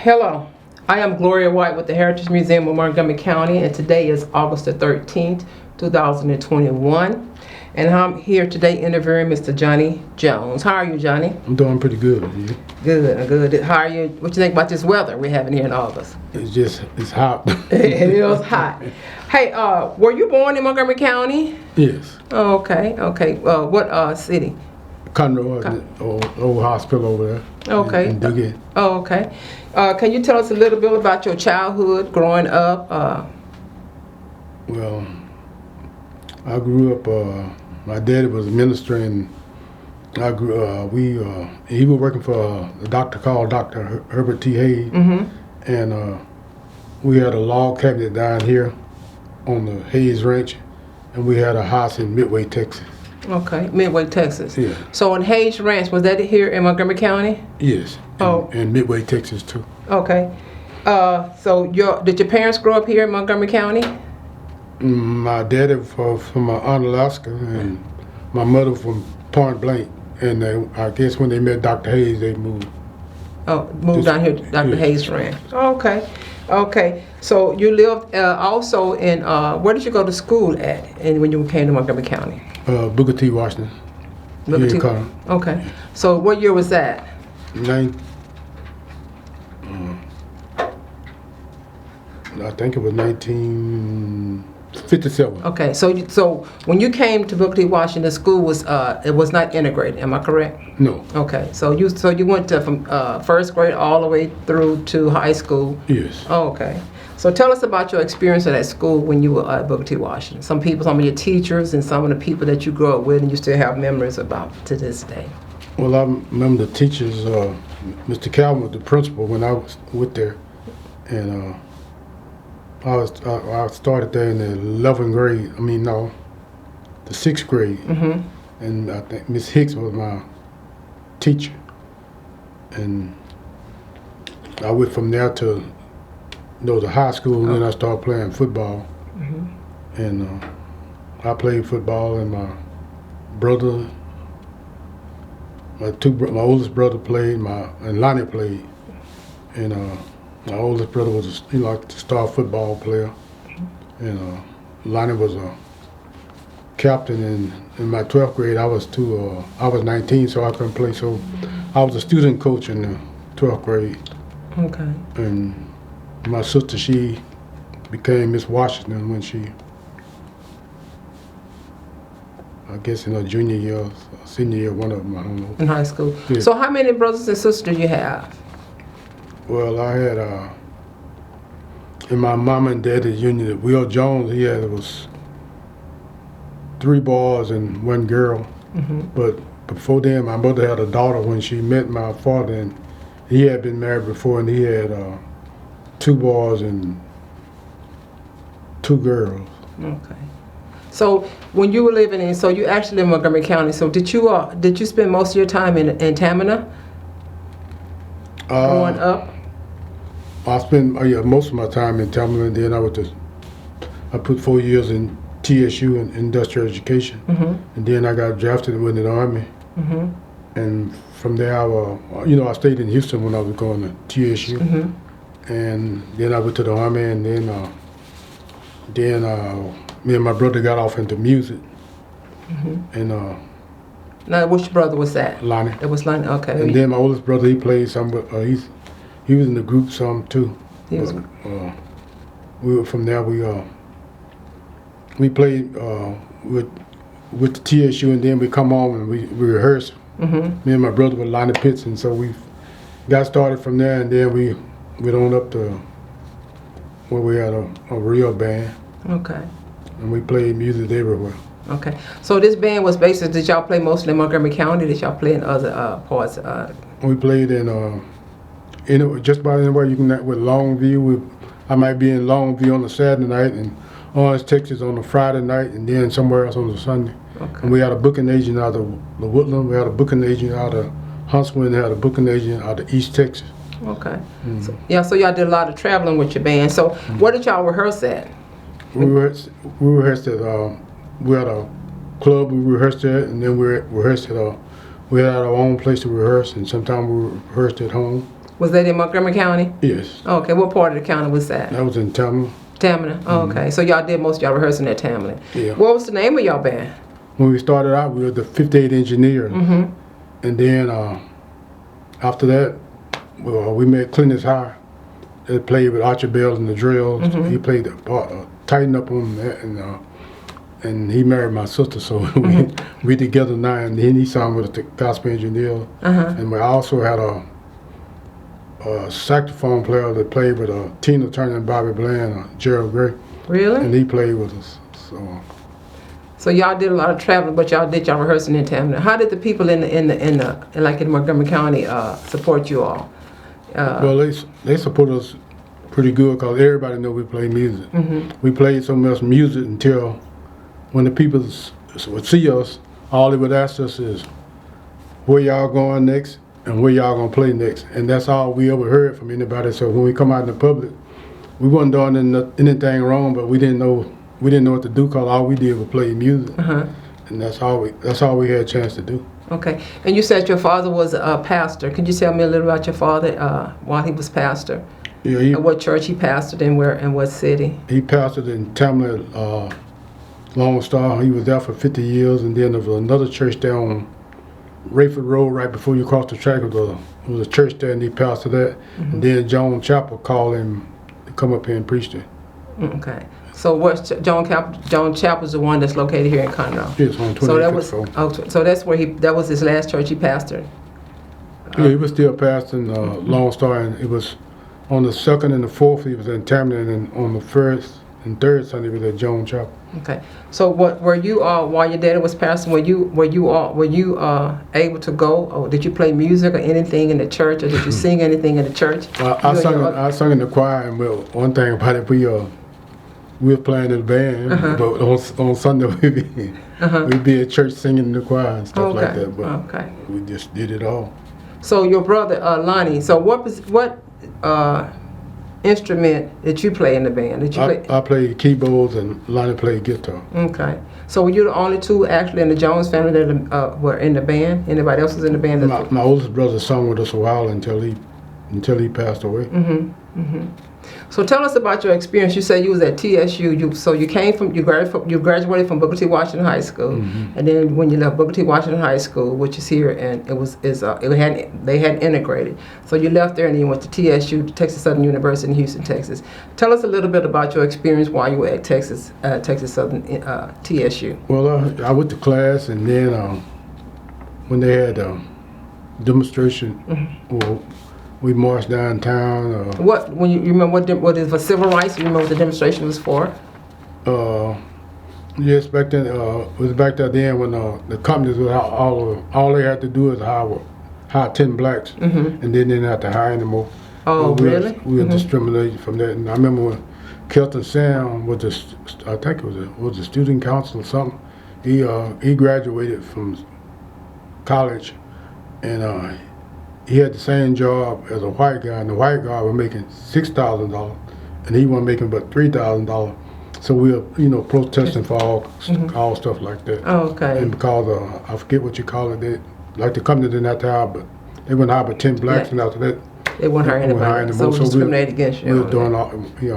Hello, I am Gloria White with the Heritage Museum of Montgomery County, and today is August the 13th, 2021. And I'm here today interviewing Mr. Johnnie Jones. How are you, Johnnie? I'm doing pretty good. You? Good. How are you? What you think about this weather we're having here in August? It's hot. It is hot. Hey, were you born in Montgomery County? Yes. Oh, okay. What city? Conroe, old hospital over there. Okay. In Dugan. Oh, okay. Can you tell us a little bit about your childhood growing up? Well, I grew up. My daddy was a minister, and I grew. He was working for a doctor called Dr. Herbert T. Hayes, and we had a log cabinet down here on the Hayes Ranch, and we had a house in Midway, Texas. Okay, Midway, Texas. Yeah. So in Hayes Ranch, was that here in Montgomery County? Yes. Oh. And Midway, Texas too. Okay. So did your parents grow up here in Montgomery County? My daddy from Alaska, and my mother from Point Blank. And I guess when they met Dr. Hayes, they moved. Oh, moved down here to Dr. Hayes Ranch. Okay. So you lived also in, where did you go to school at and when you came to Montgomery County? Booker T. Washington. Booker T. Okay. So what year was that? I think it was 1957. Okay. So when you came to Booker T. Washington, school was it was not integrated. Am I correct? No. Okay. So you went to from first grade all the way through to high school. Yes. Oh, okay. So tell us about your experience at that school when you were at Booker T. Washington. Some of your teachers, and some of the people that you grew up with and you still have memories about to this day. Well, I remember the teachers. Mr. Calvin was the principal when I was with there, and I started there in the 11th grade. The 6th grade, and I think Miss Hicks was my teacher, and I went from there to the high school, and then I started playing football, and I played football, and my brother, my oldest brother played, and Lonnie played, and my oldest brother was like the star football player, and Lonnie was a captain. In my 12th grade, I was 19, so I couldn't play. So I was a student coach in the 12th grade. Okay. And my sister, she became Miss Washington when I guess in her junior year, senior year, one of them, I don't know. In high school. Yeah. So how many brothers and sisters do you have? Well, I had, in my mom and daddy's union, Will Jones, it was 3 boys and 1 girl. But before then, my mother had a daughter when she met my father, and he had been married before, and he had 2 boys and 2 girls. Okay. So when you were living so you actually live in Montgomery County. So did you spend most of your time in Tamina growing up? I spent most of my time in Tamina, and then I put 4 years in TSU in industrial education, and then I got drafted within the Army, and from there I stayed in Houston when I was going to TSU, and then I went to the Army, and then me and my brother got off into music, and Now, which brother was that? Lonnie. It was Lonnie. Okay. And then my oldest brother, he played some, but he was in the group some too. He was. We were from there. We played with the TSU, and then we come home and we rehearsed. Me and my brother with Lonnie Pitts, and so we got started from there, and then we went on up to where we had a real band. Okay. And we played music everywhere. Okay. So this band was basically, did y'all play mostly in Montgomery County? Did y'all play in other parts? We played in just about anywhere you can, with Longview. I might be in Longview on a Saturday night, and Orange, Texas on a Friday night, and then somewhere else on a Sunday. Okay. And we had a booking agent out of the Woodland. We had a booking agent out of Huntsville, and had a booking agent out of East Texas. Okay. So y'all did a lot of traveling with your band. So where did y'all rehearse at? We rehearsed at we had a club we rehearsed at, and then we rehearsed at we had our own place to rehearse, and sometimes we rehearsed at home. Was that in Montgomery County? Yes. Okay, what part of the county was that? That was in Tamina. Tamina. Okay, so y'all did most of y'all rehearsing at Tamina. Yeah. What was the name of y'all band? When we started out, we were the 58 Engineers. And then after that, we met Clinton's High. They played with Archie Bells and the Drills. He played the part, tighten up on that, and he married my sister, so we together now. And then he sang with the gospel engineer. And we also had a saxophone player that played with Tina Turner and Bobby Bland, Gerald Gray. Really? And he played with us. So y'all did a lot of traveling, but y'all did y'all rehearsing in Tamina. How did the people in Montgomery County support you all? Well, they support us pretty good because everybody know we play music. We played so much music until when the people would see us, all they would ask us is, where y'all going next and where y'all gonna play next? And that's all we ever heard from anybody. So when we come out in the public, we wasn't doing anything wrong, but we didn't know what to do because all we did was play music. And that's all we had a chance to do. Okay, and you said your father was a pastor. Could you tell me a little about your father while he was pastor? Yeah, and what church he pastored in, where and what city? He pastored in Tamina, Lone Star. He was there for 50 years, and then there was another church there on Rayford Road, right before you cross the track. There was a church there, and he pastored that. And then John Chapel called him to come up here and preach there. Okay. So what's John Chapel's the one that's located here in Conroe? Yes, on 2854. So that's where that was his last church he pastored. Yeah, he was still pastoring Lone Star, and it was on the second and the fourth he was in Tamina, and then on the first and third Sunday he was at John Chapel. Okay. So what were you while your daddy was pastoring? Were you able to go, or did you play music or anything in the church, or did you sing anything in the church? I sung in the choir, and well, one thing about it, we were playing in the band, but on Sunday we'd be at church singing in the choir and stuff like that. But we just did it all. So your brother Lonnie. So what instrument did you play in the band? I played keyboards and Lonnie played guitar. Okay. So were you the only two actually in the Jones family that were in the band? Anybody else was in the band? My oldest brother sung with us a while until he passed away. So tell us about your experience. You said you was at TSU. You graduated from Booker T. Washington High School, and then when you left Booker T. Washington High School, which is here, and they had integrated. So you left there and you went to TSU, Texas Southern University in Houston, Texas. Tell us a little bit about your experience while you were at Texas Southern TSU. Well, I went to class, and then when they had demonstration, we marched downtown. When you remember what is for civil rights? You remember what the demonstration was for? Yes, back then it was back then when the companies were all they had to do is hire 10 blacks, and then they didn't have to hire anymore. Oh, really? We were discriminated from that, and I remember when Kelton Sam was I think it was the student council or something. He graduated from college, and he had the same job as a white guy, and the white guy was making $6,000, and he wasn't making but $3,000. So we were, protesting for all stuff like that. Oh, okay. And because I forget what you call it, the company didn't have to hire, but they wouldn't hire but 10 blacks, and after that, they wouldn't hire anybody. So we discriminated against you. We were doing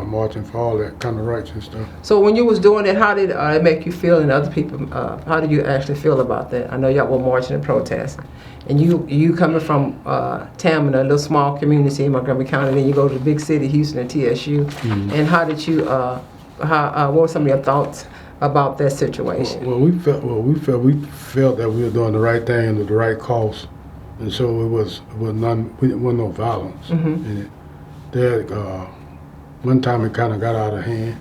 marching for all that kind of rights and stuff. So when you was doing it, how did it make you feel, and other people? How did you actually feel about that? I know y'all were marching and protesting, and you coming from Tamina, a little small community in Montgomery County, then you go to the big city, Houston, and TSU. And how did you? What were some of your thoughts about that situation? Well, we felt that we were doing the right thing at the right cause. And so it wasn't no violence. And one time it kind of got out of hand.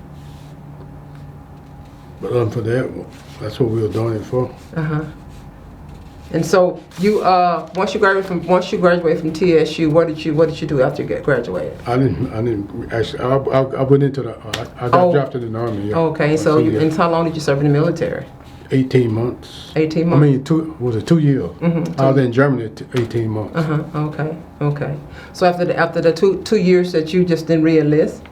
But other than that, that's what we were doing it for. And so you once you graduated from TSU, what did you do after you graduated? I didn't actually. I went into I got drafted in the Army. Yeah. Okay, so and how long did you serve in the military? 18 months. 18 months? I mean, 2 years. I was in Germany 18 months. Okay. So after the two years that you just didn't re-enlist?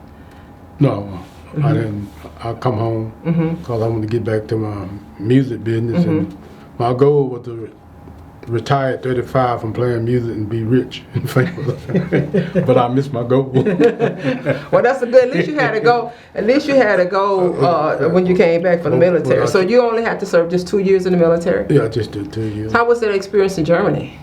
No, I didn't. I come home because I wanted to get back to my music business, and my goal was to retire at 35 from playing music and be rich and famous. But I missed my goal. Well, that's a good. At least you had a goal. At least you had a goal when you came back from the military. So you only had to serve just 2 years in the military. Yeah, I just did 2 years. How was that experience in Germany?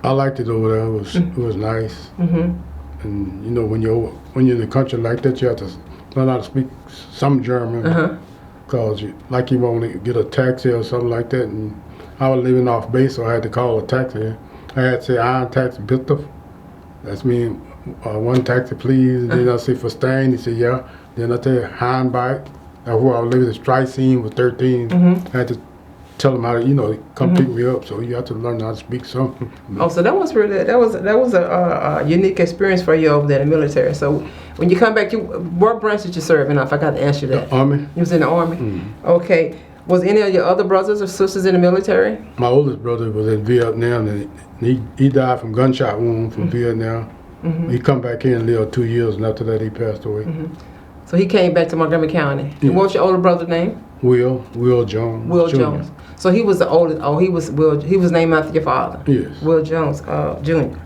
I liked it over there. It was nice. And you know, when you're in a country like that, you have to learn how to speak some German. Because like you want to get a taxi or something like that, and I was living off base, so I had to call a taxi. I had to say, "Ein taxi bitte." That's mean, one taxi please. And then I say, "Verstehen?" He said, "Yeah." Then I say, "Hein bike." That's where I was living. The strike scene was 13. I had to tell them how to, you know, come pick me up. So you have to learn how to speak something. Oh, so that was really that was a unique experience for you over there in the military. So when you come back, what branch did you serve in? I forgot to ask you that. The Army. You was in the Army. Okay. Was any of your other brothers or sisters in the military? My oldest brother was in Vietnam, and he died from gunshot wound from Vietnam. He come back here and lived 2 years, and after that he passed away. So he came back to Montgomery County. And what was your older brother's name? Will Jones. Will Jr. Jones. So he was the oldest. Oh, he was named after your father. Yes. Will Jones, Jr.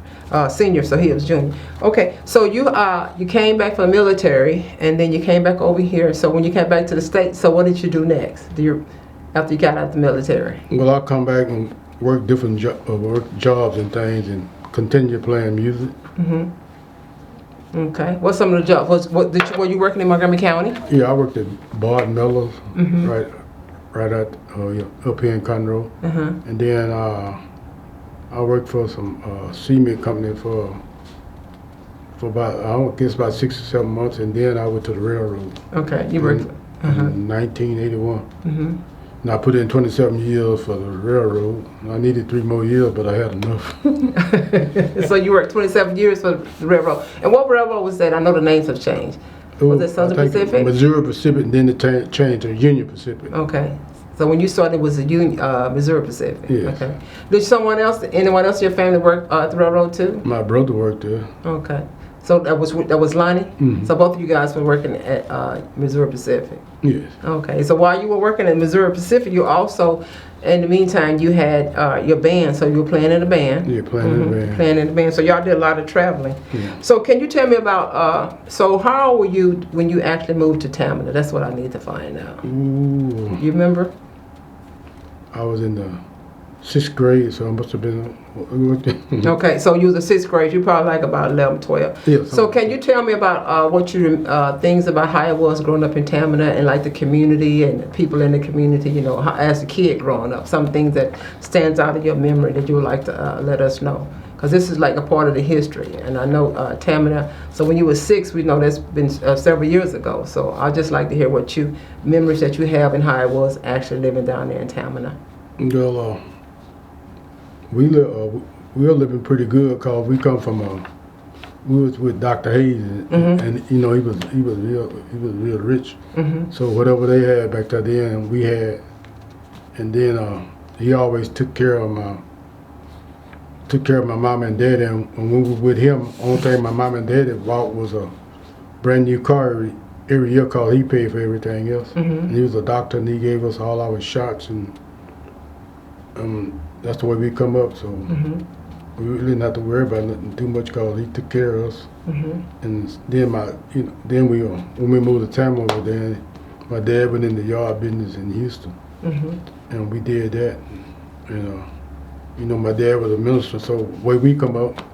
Senior. So he was junior. Okay. So you came back from the military, and then you came back over here. So when you came back to the States, so what did you do next? After you got out of the military? Well, I come back and work different jobs and things, and continue playing music. Okay. What's some of the jobs? Were you working in Montgomery County? Yeah, I worked at Barton Miller's, right at up here in Conroe. And then I worked for some cement company for about, I guess about 6 or 7 months, and then I went to the railroad. Okay, you worked in 1981. And I put in 27 years for the railroad. I needed 3 more years, but I had enough. So you worked 27 years for the railroad. And what railroad was that? I know the names have changed. Was it Southern Pacific? Missouri Pacific, and then it changed to Union Pacific. Okay. So when you started, it was the Missouri Pacific. Yes. Okay. Did anyone else in your family work at the railroad too? My brother worked there. Okay. So that was Lonnie? So both of you guys were working at Missouri Pacific? Yes. Okay. So while you were working at Missouri Pacific, you also, in the meantime, you had your band. So you were playing in a band. Yeah, playing in a band. Playing in a band. So y'all did a lot of traveling. Yeah. So can you tell me about, so how old were you when you actually moved to Tamina? That's what I need to find out. Ooh. You remember? I was in the 6th grade, so I must have been. Okay, so you was in 6th grade. You probably like about 11, 12. Yeah, so can you tell me about things about how it was growing up in Tamina and like the community and people in the community, you know, as a kid growing up, some things that stands out of your memory that you would like to let us know? Because this is like a part of the history, and I know Tamina. So when you were 6, we know that's been several years ago. So I'd just like to hear memories that you have and how it was actually living down there in Tamina. Well, we were living pretty good because we come from we was with Dr. Hayes, and you know he was real rich. So whatever they had back then, we had, and then he always took care of my mom and dad. And when we were with him, only thing my mom and dad bought was a brand new car every year because he paid for everything else. And he was a doctor, and he gave us all our shots, and that's the way we come up. So we really didn't have to worry about nothing too much because he took care of us. And then when we moved to Tampa over there, my dad went in the yard business in Houston, and we did that. And you know, my dad was a minister, so the way we come up,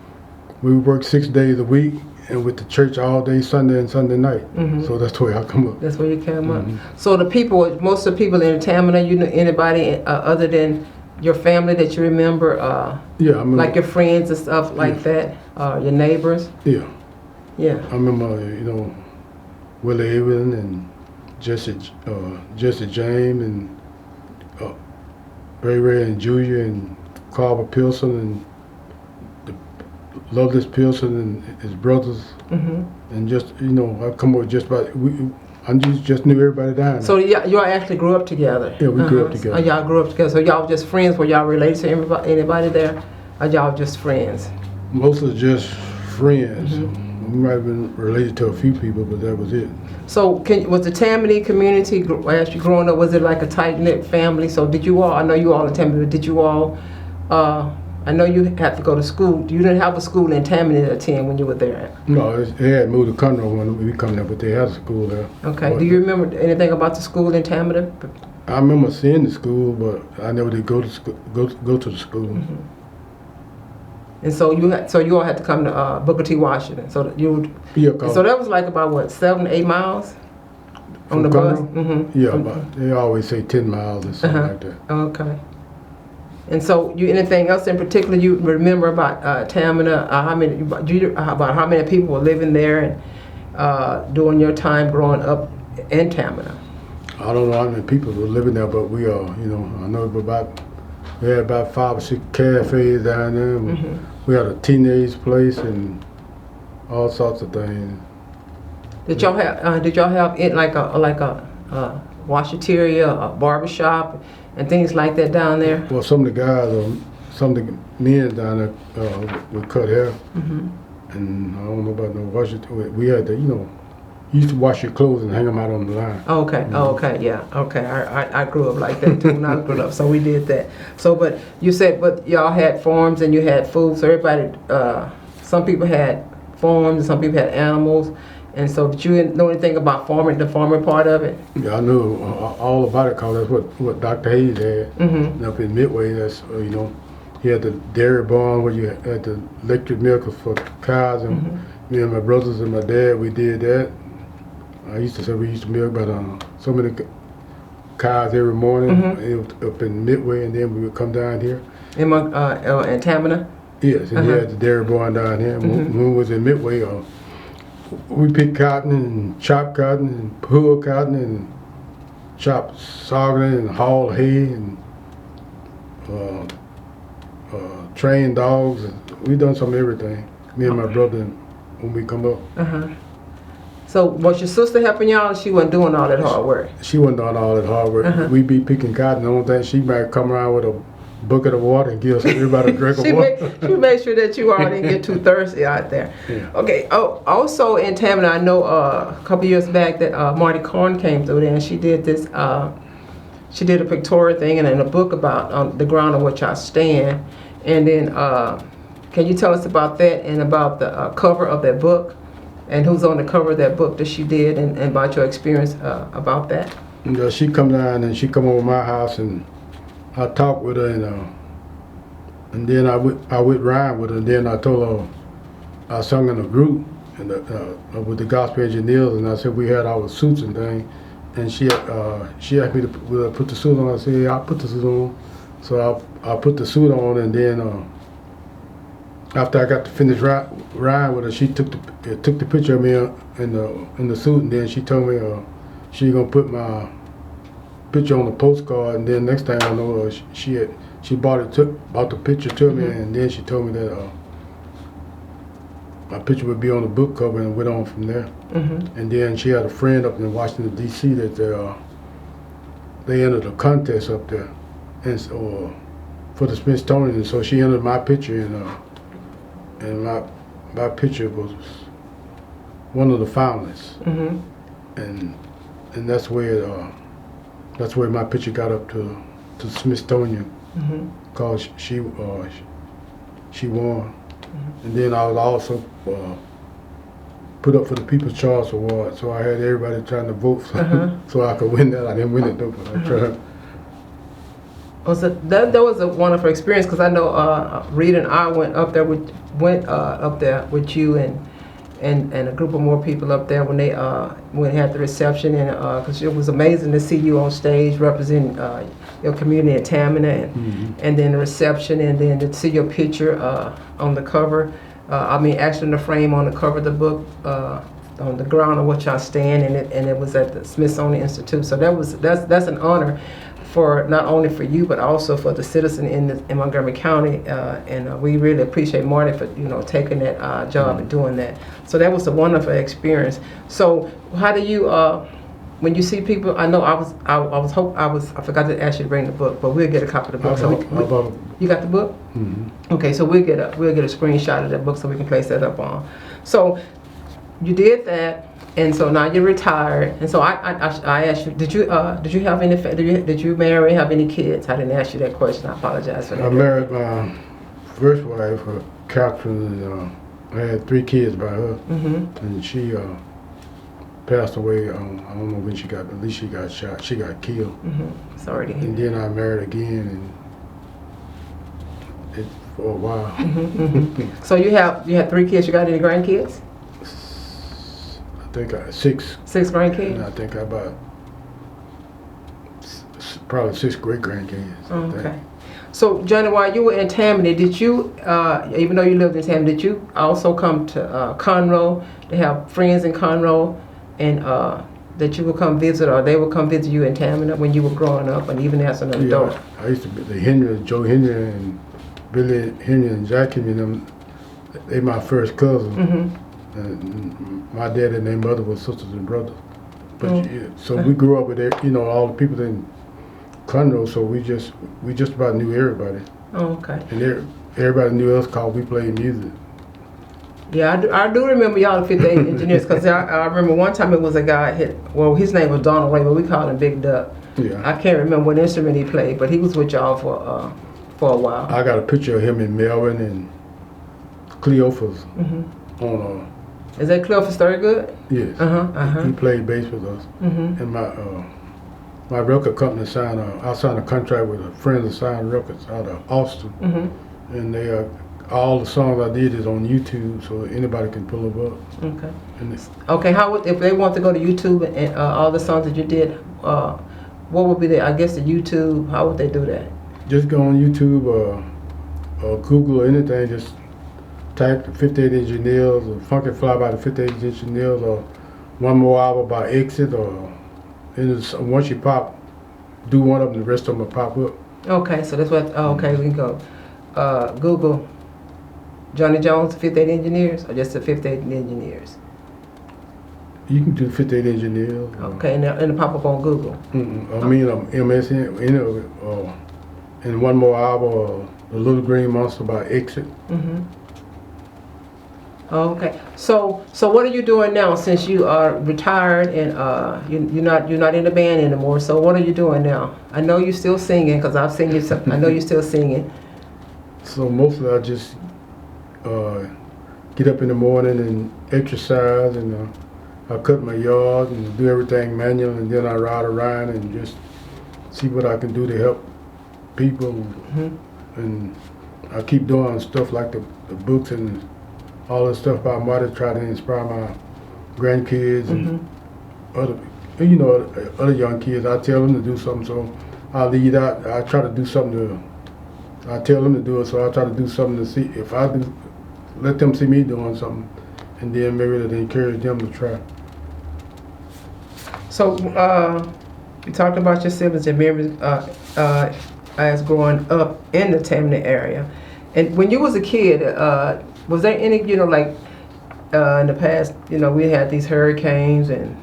we work 6 days a week, and with the church all day Sunday and Sunday night. So that's the way I come up. That's where you came up. So most of the people in Tamina, you know anybody other than your family that you remember? Yeah, I remember. Like your friends and stuff like that? Your neighbors? Yeah. Yeah. I remember, you know, Willie Evan and Jesse James and Ray and Julia and Carver Pilson and Loveless Pilson and his brothers, and just, you know, I come up just about. I just knew everybody down. So y'all actually grew up together. Yeah, we grew up together. Oh, y'all grew up together. So y'all just friends? Were y'all related to anybody there? Or y'all just friends? Mostly just friends. We might have been related to a few people, but that was it. So was the Tammany community, as you growing up, was it like a tight-knit family? So did you all, I know you all in Tammany, but did you all I know you had to go to school. You didn't have a school in Tamina to attend when you were there. No, they had moved to Conroe when we come there, but they had a school there. Okay. But Do you remember anything about the school in Tamina? I remember seeing the school, but I never did go to school. Go to the school. Mm-hmm. And so you all had to come to Booker T. Washington. So that you would. Yeah, So that was like about what 7 to 8 miles on from the bus. Conroe? Mm-hmm. Yeah, but they always say 10 miles or something like that. Okay. And so, you anything else in particular you remember about Tamina? About how many people were living there and during your time growing up in Tamina? I don't know how many people were living there, but we are, I know we had about 5 or 6 cafes down there. Mm-hmm. We had a teenage place and all sorts of things. Did y'all have it like a washateria, a barbershop, and things like that down there? Well, some of the guys, some of the men down there would cut hair. Mm-hmm. And I don't know about no wash it. We had to, you used to wash your clothes and hang them out on the line. Okay. Mm-hmm. Oh, okay. Yeah. Okay. I grew up like that too when I grew up. So we did that. So, but you said, but y'all had farms and you had food. So everybody, some people had farms and some people had animals. And so, did you know anything about the farming part of it? Yeah, I knew all about it because that's what Dr. Hayes had. Mm-hmm. And up in Midway, that's, he had the dairy barn where you had the electric milkers for cows. And Mm-hmm. me and my brothers and my dad, we did that. I used to say we used to milk about so many cows every morning. Mm-hmm. It was up in Midway, and then we would come down here. In Tamina? Yes, and he had the dairy barn down here. When we was in Midway, we picked cotton and chopped cotton and pulled cotton and chopped sorghum and hauled hay and trained dogs. We done some everything. Me and my brother when we come up. Uh-huh. So was your sister helping y'all? Or she wasn't doing all that hard work. She wasn't doing all that hard work. We be picking cotton. The only thing she might come around with a bucket of water and give everybody a drink of water. She made sure that you all didn't get too thirsty out there. Yeah. Okay. Oh, also in Tamina, I know a couple years back that Marty Korn came through there and she did this. She did a pictorial thing and in a book about the ground on which I stand. And then, can you tell us about that and about the cover of that book? And who's on the cover of that book that she did and about your experience about that? And, she come down and she come over my house and I talked with her and then I went rhyme with her and then I told her I sung in a group and with the gospel engineers and I said we had our suits and things and she asked me to put the suit on. I said yeah, I'll put the suit on. So I put the suit on and then after I got to finish riding with her, she took the picture of me in the suit, and then she told me she gonna put my picture on the postcard. And then next thing I know, she bought the picture to me, and then she told me that my picture would be on the book cover, and went on from there. And then she had a friend up in Washington D.C. that they entered a contest up there, and so for the Smithsonian, and so she entered my picture and my picture was one of the finalists, and that's where my picture got up to the Smithsonian, cause she won, and then I was also put up for the People's Choice Award, so I had everybody trying to vote so I could win that. I didn't win it though, but I tried. That was a wonderful experience because I know Rita and I went up there with you and a group of more people up there when they had the reception and because it was amazing to see you on stage representing your community in Tamina and then the reception and then to see your picture on the cover. Actually in the frame on the cover of the book on the ground on which I stand and it was at the Smithsonian Institute. So that's an honor. For not only for you but also for the citizen in Montgomery County, and we really appreciate Marty for taking that job and doing that. So that was a wonderful experience. So how do you when you see people? I know I forgot to ask you to bring the book, but we'll get a copy of the book. You got the book? Okay, so we'll get a screenshot of that book so we can place that up on. So you did that. And so now you're retired, and so I asked you, did you have did you marry, have any kids? I didn't ask you that question. I apologize for that. I married my first wife, Catherine, I had 3 kids by her, Mm-hmm. and she passed away. I don't know when she got. At least she got shot. She got killed. Mm-hmm. Sorry to hear. And then I married again, and for a while. Mm-hmm. Mm-hmm. So you had 3 kids. You got any grandkids? I think I 6. 6 And grandkids. I think I about probably 6 great grandkids. Oh, okay. So Johnny, while you were in Tammany, did you, even though you lived in Tammany, did you also come to Conroe to have friends in Conroe, and that you would come visit, or they would come visit you in Tammany when you were growing up, and even as an adult? I used to be Joe Henry and Billy Henry and Jack Henry. Them, they my first cousins. Mm-hmm. And my dad and their mother were sisters and brothers. But Mm. so we grew up with all the people in Conroe. So we just about knew everybody, Oh, okay. and everybody knew us because we played music. Yeah, I do remember y'all the 58 engineers, because I remember one time it was a guy, his name was Donald Ray, but we called him Big Duck. Yeah. I can't remember what instrument he played, but he was with y'all for a while. I got a picture of him in Melbourne and Cleophas Mm-hmm. on Is that Cleophas Thurgood? yes. Uh-huh. He played bass with us. Mm-hmm. And my record company signed I signed a contract with a friend of Sign Records out of Austin, Mm-hmm. and they all the songs I did is on YouTube, so anybody can pull them up. Okay. And Okay, if they want to go to YouTube and all the songs that you did, what would be I guess the YouTube, how would they do that? just go on YouTube or Google or anything. Just type the 58 Engineers or Funky Fly by the 58 Engineers or One More Hour by Exit, or once you do one of them, the rest of them will pop up. Okay, so that's what, okay, we can go. Google Johnny Jones, 58 Engineers, or just the 58 Engineers? You can do 58 Engineers. Okay, and it'll pop up on Google. I mean, MSN, and One More Hour, or The Little Green Monster by Exit. Mm-hmm. Okay, so what are you doing now since you are retired and you're not in the band anymore? So what are you doing now? I know you're still singing, because I've seen you. I know you're still singing. So mostly I just get up in the morning and exercise, and I cut my yard and do everything manual, and then I ride around and just see what I can do to help people. Mm-hmm. And I keep doing stuff like the books and all this stuff by my to try to inspire my grandkids and other young kids. I tell them to do something, so I lead out. I try to do something I tell them to do it, so I try to do something to see if I do. Let them see me doing something, and then maybe to encourage them to try. So you talked about your siblings and memories as growing up in the Tammany area, and when you was a kid, was there any, like in the past, we had these hurricanes and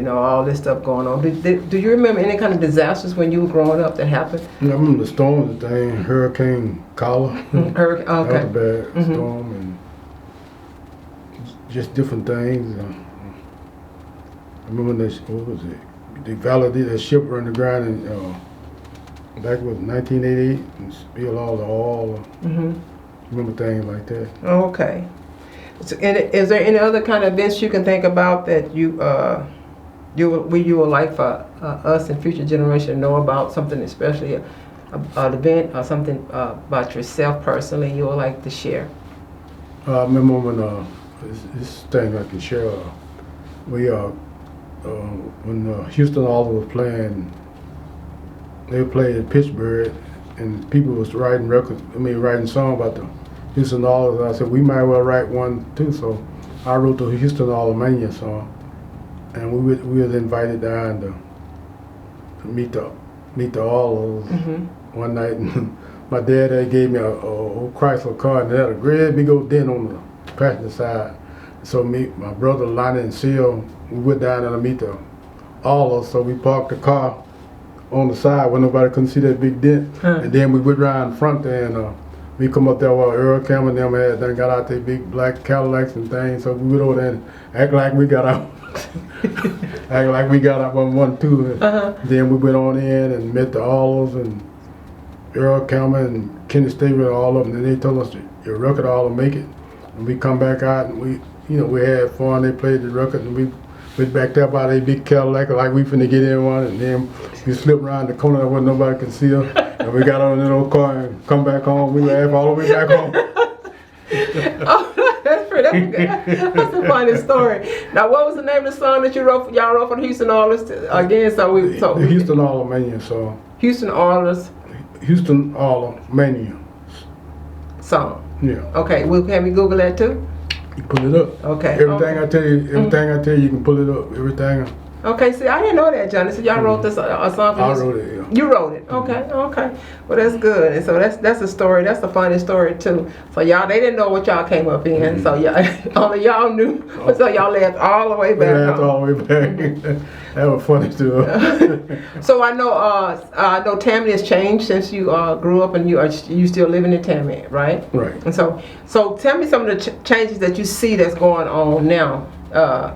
all this stuff going on. Do you remember any kind of disasters when you were growing up that happened? I remember the storms, the thing, Hurricane Carla. Hurricane, okay. That was a bad storm, and just different things. I remember what was it? They validated a ship run the ground and back was 1988 and spilled all the oil. Remember things like that. Okay. So, and is there any other kind of events you can think about that you would like for us and future generations to know about, something especially an event or something about yourself personally you would like to share? I remember when this thing I can share. When Houston All was playing, they played in Pittsburgh, and people was writing songs about the Houston All. I said we might well write one too, so I wrote the Houston All Mania song, and we was invited down to meet the All one night, and my dad gave me a old Chrysler car, and it had a great big old dent on the passenger side. So my brother Lonnie and Seal, we went down there to meet the All, so we parked the car on the side where nobody couldn't see that big dent, and then we went around in front there, and we come up there while Earl Campbell and them had done got out their big black Cadillacs and things, so we went over there and act like we got out. Act like we got up on one too. Then we went on in and met the Alls, and Earl Kelman and Kenny Stabler, all of them, and they told us your record all to make it. And we come back out and we had fun. They played the record and we went back there by that big Cadillac like we finna get in one, and then we slipped around the corner where nobody could see us. And we got on in the old car and come back home. We laughed all the way back home. Oh, that's pretty. That's good. That's a funny story. Now, what was the name of the song that y'all wrote for the Houston Oilers again? The Houston All-Mania song. Houston Oilers. Houston All-Mania Song. Yeah. Okay. Can we Google that too? You pull it up. Okay. Everything I tell you, you can pull it up. Everything. Okay, see, I didn't know that, Johnny. So y'all wrote this a song for I wrote it, yeah. You wrote it. Okay, okay. Well, that's good. And so that's a story. That's a funny story too. So they didn't know what y'all came up in. So only y'all knew. So y'all laughed all the way back. Laughed all the way back. That was funny too. So I know Tamina has changed since you grew up, and you still living in Tamina, right? Right. And so tell me some of the changes that you see that's going on now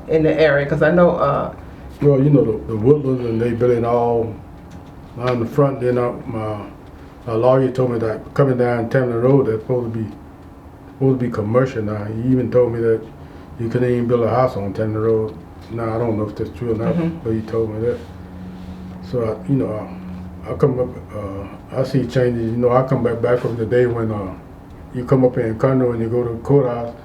in the area, because I know. Well, the Woodlands, and they building all on the front. Then my lawyer told me that coming down Tamina Road, that's supposed to be commercial now. He even told me that you couldn't even build a house on Tamina Road. Now I don't know if that's true or not, but he told me that. So I come up, I see changes. I come back from the day when you come up in Conroe and you go to the courthouse.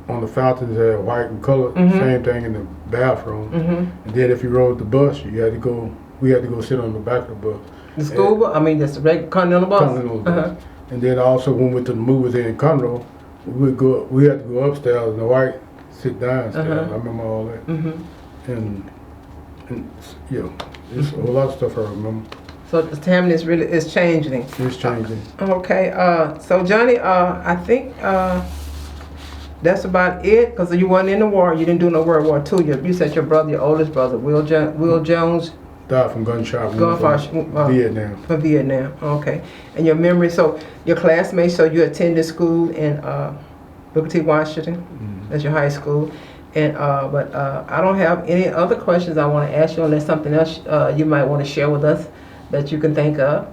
On the fountains, white and color. Same thing in the bathroom. And then if you rode the bus, we had to go sit on the back of the bus. The school bus? I mean, that's the regular Continental bus? Continental bus. And then also when we went to the movies in Conroe, we had to go upstairs and the white sit downstairs. I remember all that. And there's a whole lot of stuff I remember. So the Tamina is changing. It's changing. Okay. So Johnny, I think that's about it, because you weren't in the war. You didn't do no World War II. You said your oldest brother, Will Jones, died from gunshot wound from Vietnam. From Vietnam. Okay. And your memory. So your classmates. So you attended school in Booker T. Washington. That's your high school. And but I don't have any other questions I want to ask you, unless something else you might want to share with us that you can think of.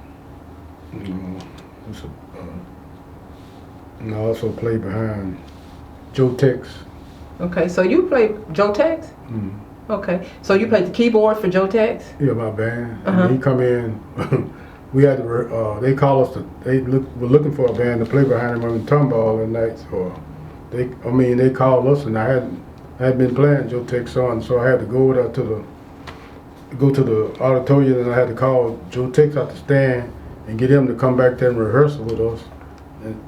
I also played behind Joe Tex. Okay, so you played Joe Tex? Okay, so you played the keyboard for Joe Tex? Yeah, my band. And he come in. We had to. They call us. Were looking for a band to play behind him on the tomball that night. So they called us, and I had been playing Joe Tex song, so I had to go there to the auditorium, and I had to call Joe Tex out the stand and get him to come back there and rehearse with us.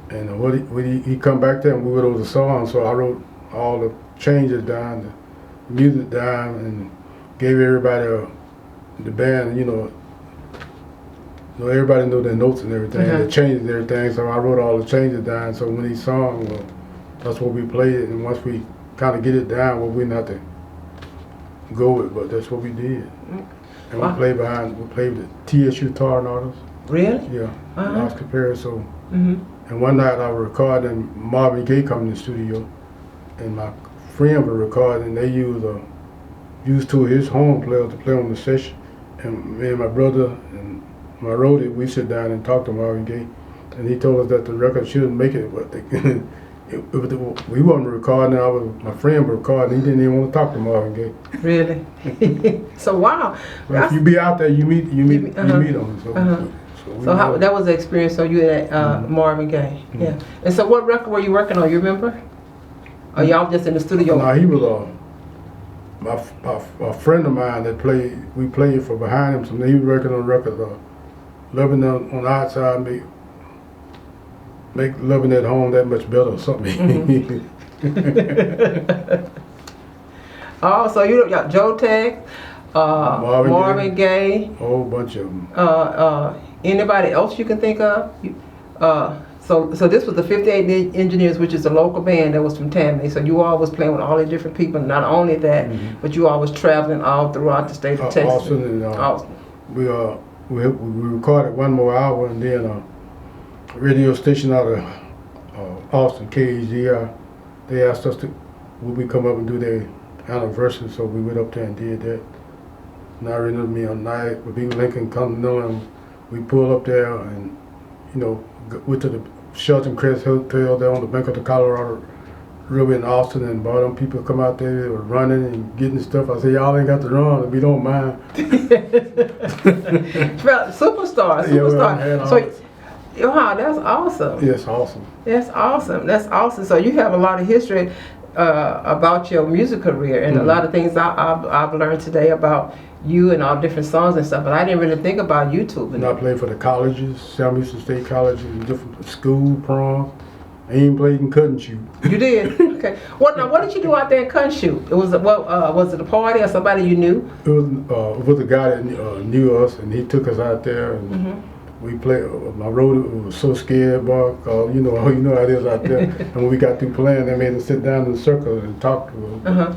And when he come back there and we wrote over the song, so I wrote all the changes down, the music down, and gave everybody the band, everybody knew their notes and everything, the changes and everything. So I wrote all the changes down. So when he sung, that's what we played. And once we kind of get it down, we didn't have to go with, but that's what we did. And we played with the TSU Tornadoes. Really? Yeah. Oscar Perry. So. And one night I was recording, Marvin Gaye come in the studio, and my friend was recording, and they used two of his horn players to play on the session. And me and my brother and my roadie, we sit down and talk to Marvin Gaye, and he told us that the record shouldn't make it, but we wasn't recording. My friend was recording. He didn't even want to talk to Marvin Gaye. Really? So wow. Well, if you be out there, you meet them. So that was the experience. So you had Marvin Gaye, yeah. And so what record were you working on? You remember? Or y'all just in the studio? No, he was a friend of mine that played. We played for behind him. So he was working on a record, "Loving on the Outside," make loving at home that much better or something. Oh, so you got Joe Tex, Marvin Gaye, a whole bunch of them. Anybody else you can think of? So this was the 58 Engineers, which is a local band that was from Tamina. So you all was playing with all these different people. Not only that, but you all was traveling all throughout the state of Texas. Austin. We recorded one more hour, and then a radio station out of Austin, KHGR, they asked us would we come up and do their anniversary, so we went up there and did that. And I remember me on night with Big Lincoln Continental, and we pulled up there, and went to the Shelton Crest Hotel there on the bank of the Colorado River in Austin, and bought them people come out there, they were running and getting stuff. I said, y'all ain't got to run if we don't mind. Superstar. Yeah, well, So, wow, that's awesome. yes, awesome. That's awesome. That's awesome. So you have a lot of history about your music career, and a lot of things I've learned today about you and all different songs and stuff. But I didn't really think about YouTube. And I played for the colleges, Sam Houston State College, and different school proms. I even played in cut and shoot. You did? Okay. Well, now, what did you do out there in cut and shoot? It was was it a party or somebody you knew? It was a guy that knew us, and he took us out there, and we played. My road was so scared, boy. You know how it is out there. And when we got through playing, they made us sit down in a circle and talk to us.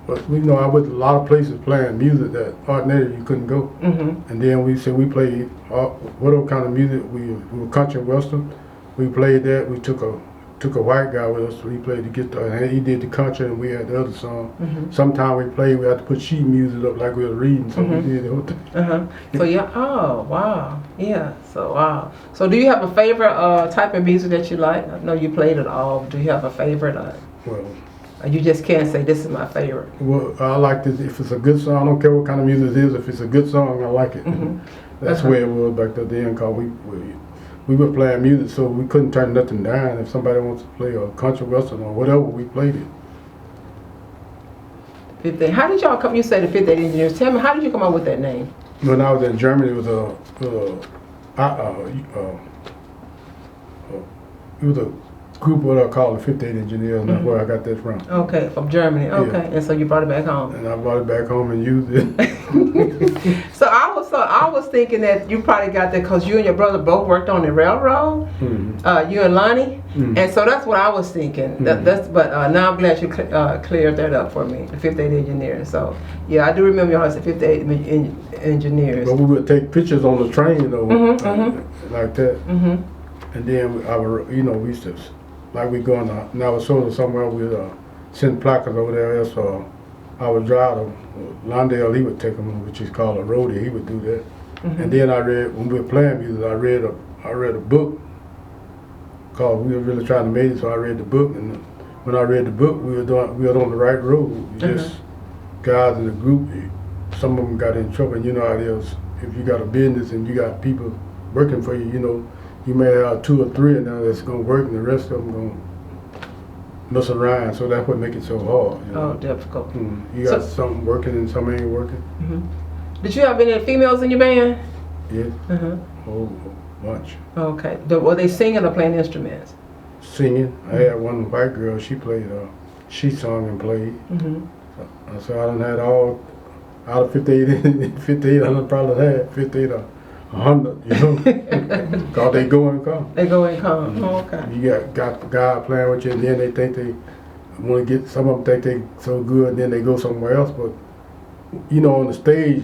But I went to a lot of places playing music that ordinarily you couldn't go. And then we said we played whatever kind of music. We were country and western. We played that. We took a white guy with us. So he played the guitar, and he did the country, and we had the other song. Sometimes we played. We had to put sheet music up like we were reading, so we did the whole thing. So yeah. Oh wow. Yeah. So wow. So do you have a favorite type of music that you like? I know you played it all. Do you have a favorite? Well, You just can't say this is my favorite. Well, I like this. If it's a good song, I don't care what kind of music it is. If it's a good song, I like it. That's the way it was back then. Cause we were playing music, so we couldn't turn nothing down. If somebody wants to play a country western or whatever, we played it. How did y'all come? You say the 58 Engineers. Tell me, how did you come up with that name? When I was in Germany, it was a group what I call the 58 Engineers, and that's where I got that from. Okay, from Germany. Okay, Yeah. and so you brought it back home. And I brought it back home and used it. So I was thinking that you probably got that because you and your brother both worked on the railroad. You and Lonnie, and so that's what I was thinking. But now I'm glad you cleared that up for me. The 58 Engineers. So yeah, I do remember y'all as the 58 Engineers. But we would take pictures on the train, though, like that. And then we used to, like we going to Navasota somewhere, we'd send placards over there. So our driver, Londale, he would take them, which is called a roadie. He would do that. And then I read, when we were playing music, I read a book called We Were Really Trying to Make It. So I read the book, and when I read the book, we were on the right road. Just guys in the group, some of them got in trouble. And you know how it is. If you got a business and you got people working for you, you may have 2 or 3 of them that's gonna work, and the rest of them gonna mess around. So that's what makes it so hard. Oh, difficult. You got some working and some ain't working. Did you have any females in your band? Yeah. Whole bunch. Okay. Were they singing or playing instruments? Singing. I had one white girl. She played. She sung and played. So I done had all out of 58. 58. I done probably had 58 or 100. Cause they go and come. They go and come. Oh, okay. You got the guy playing with you, and then they think they want to get. Some of them think they so good, and then they go somewhere else. But on the stage,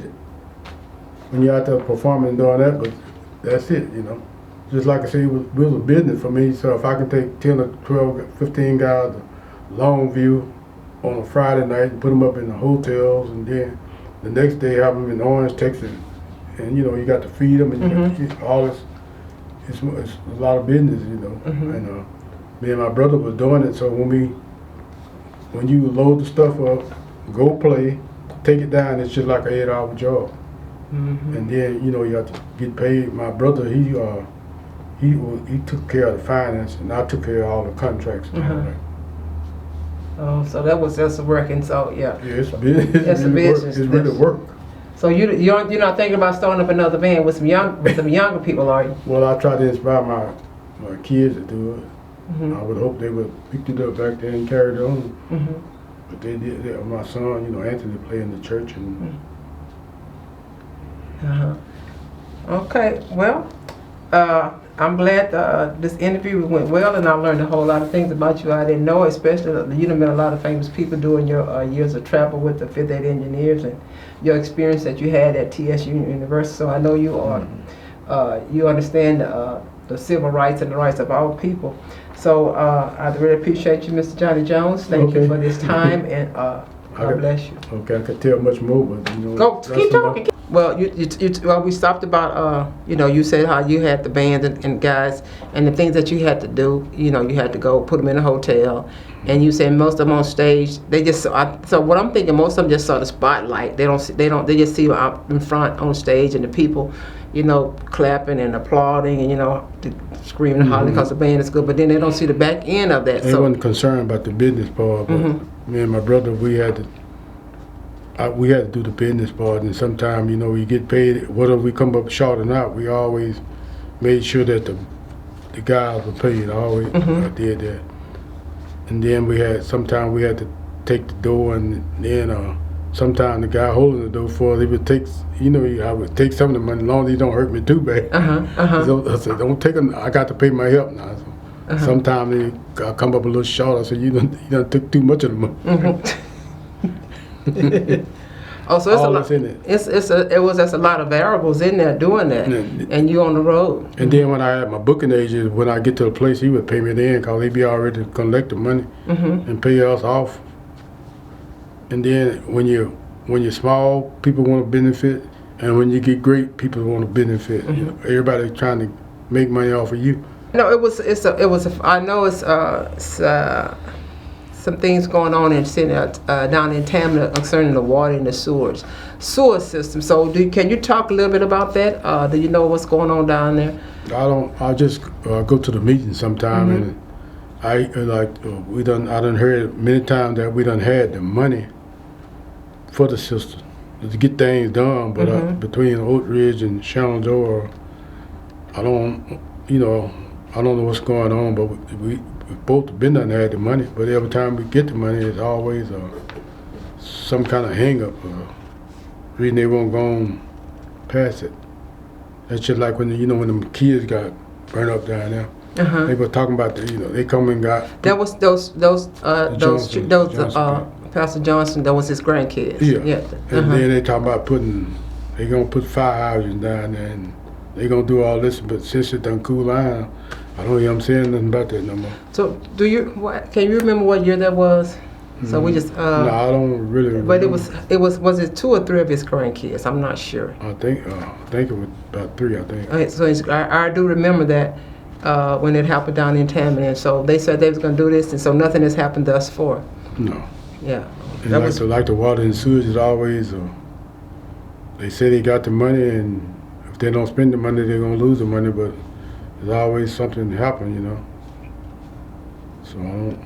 when you're out there performing and doing that, but that's it. Just like I said, it was a business for me. So if I can take 10 or 12, 15 guys to Longview on a Friday night and put them up in the hotels, and then the next day have them in Orange, Texas, and you got to feed them, and you got to get all this. It's a lot of business, And me and my brother was doing it. So when you load the stuff up, go play, take it down, it's just like an 8-hour job. And then you have to get paid. My brother, he took care of the finance, and I took care of all the contracts. Oh, so that was just working. So yeah. Yeah, it's business. It's a business. It's really work. So you're not thinking about starting up another band with some younger people, are you? Well, I try to inspire my kids to do it. I would hope they would pick it up back there and carry it on. But they did. My son, Anthony, play in the church and. Okay, well, I'm glad this interview went well, and I learned a whole lot of things about you I didn't know, especially you met a lot of famous people during your years of travel with the 58 Engineers and your experience that you had at TSU University. So I know you are you understand the civil rights and the rights of all people. So I really appreciate you, Mr. Johnnie Jones. Thank you for this time, and God bless you. Okay, I could tell much more, but Go, keep talking. Well, well, we stopped about, you know, you said how you had the band and guys and the things that you had to do. You know, you had to go put them in a hotel, and you said most of them on stage. They just so what I'm thinking, most of them just saw the spotlight. They don't. They just see you out in front on stage and the people, you know, clapping and applauding and, you know, screaming and hollering because the band is good. But then they don't see the back end of that. They wasn't concerned about the business part, but me and my brother, we had to do the business part, and sometimes, you know, we get paid, whether we come up short or not, we always made sure that the guys were paid. I always did that. And then sometimes we had to take the door, and then sometimes the guy holding the door for us, he would take, you know, I would take some of the money, as long as he don't hurt me too bad. So I said, don't take them, I got to pay my help now. So sometimes I come up a little short, I said, you done took too much of the money. Oh, so it's a lot. In it. That's a lot of variables in there doing that, and you on the road. And then when I had my booking agent, when I get to the place, he would pay me then, because he'd be already collect the money and pay us off. And then when you're small, people want to benefit, and when you get great, people want to benefit. You know, everybody's trying to make money off of you. No, I know it's some things going on in down in Tamina concerning the water and the sewer system. So can you talk a little bit about that? Do you know what's going on down there? I just go to the meeting sometime, and I done heard many times that we done had the money for the system to get things done, but between Oak Ridge and Shenandoah, I don't know what's going on, but we both been done had the money, but every time we get the money, it's always some kind of hang-up. Reason they won't go on past it. That's just like when when them kids got burned up down there. They were talking about they come and got. That was Pastor Johnson. That was his grandkids. Yeah. And then they talk about they gonna put fire hydrants down there, and they gonna do all this, but since it done cool down, I don't hear them saying nothing about that no more. So can you remember what year that was? So we just no, I don't really remember. But was it 2 or 3 of his grandkids? I'm not sure. I think it was about 3, I think. Okay, so I do remember that when it happened down in Tamina, and so they said they was gonna do this, and so nothing has happened thus far. No. Yeah. And like the water and sewage is always they say they got the money, and if they don't spend the money, they're gonna lose the money, but there's always something happen, So I don't.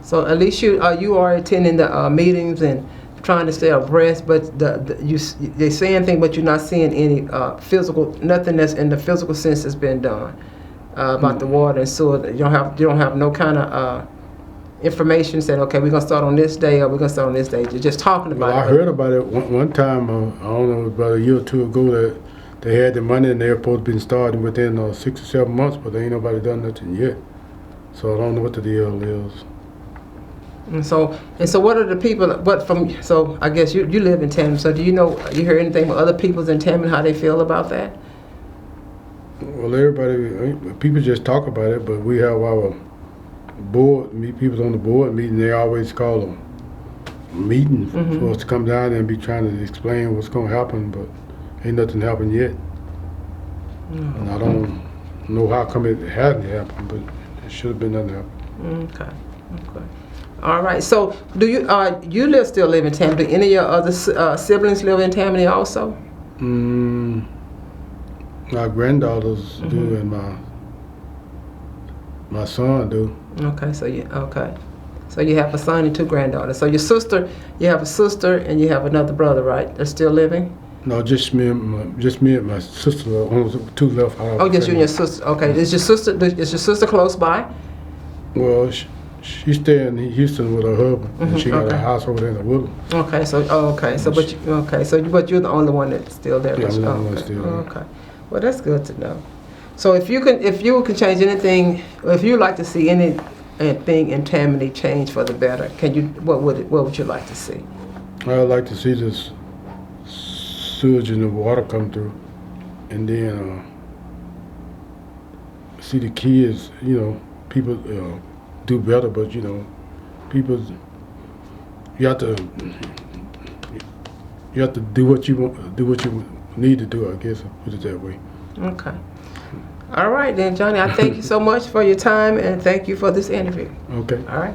So at least you are attending the meetings and trying to stay abreast, but they're saying things, but you're not seeing any physical, nothing that's in the physical sense has been done about the water and sewer. You don't have no kind of information saying, okay, we're gonna start on this day or we're gonna start on this day. You're just talking about it. I heard about it one time. I don't know, about a year or 2 ago, that they had the money and they were supposed to be starting within 6 or 7 months, but ain't nobody done nothing yet. So I don't know what the deal is. And so what are the people, so I guess you live in Tamina, so do you hear anything from other people in Tamina, how they feel about that? Well, people just talk about it, but we have our people on the board meeting, they always call a meeting for us to come down and be trying to explain what's going to happen, but ain't nothing happened yet. And I don't know how come it hasn't happened, but it should have been nothing happen. Okay. All right. So, do you still live in Tamina? Do any of your other siblings live in Tamina also? My granddaughters do, and my son do. Okay. So you have a son and 2 granddaughters. So you have a sister, and you have another brother, right? They're still living? No, just me and my sister. Only 2 left. Oh, just you and your sister. Okay. Is your sister close by? Well, she stay in Houston with her husband, and she got a house over there in the Woodlands. Okay, so but you're the only one that's still there. Yeah, I'm the only one still there. Okay, well that's good to know. So if you can change anything, if you'd like to see anything in Tamina change for the better, what would you like to see? I'd like to see this sewage and the water come through, and then see the kids, people do better, but people, you have to you have to do what you want, do what you need to do. I guess I'll put it that way. Okay. All right then, Johnny. I thank you so much for your time and thank you for this interview. Okay. All right.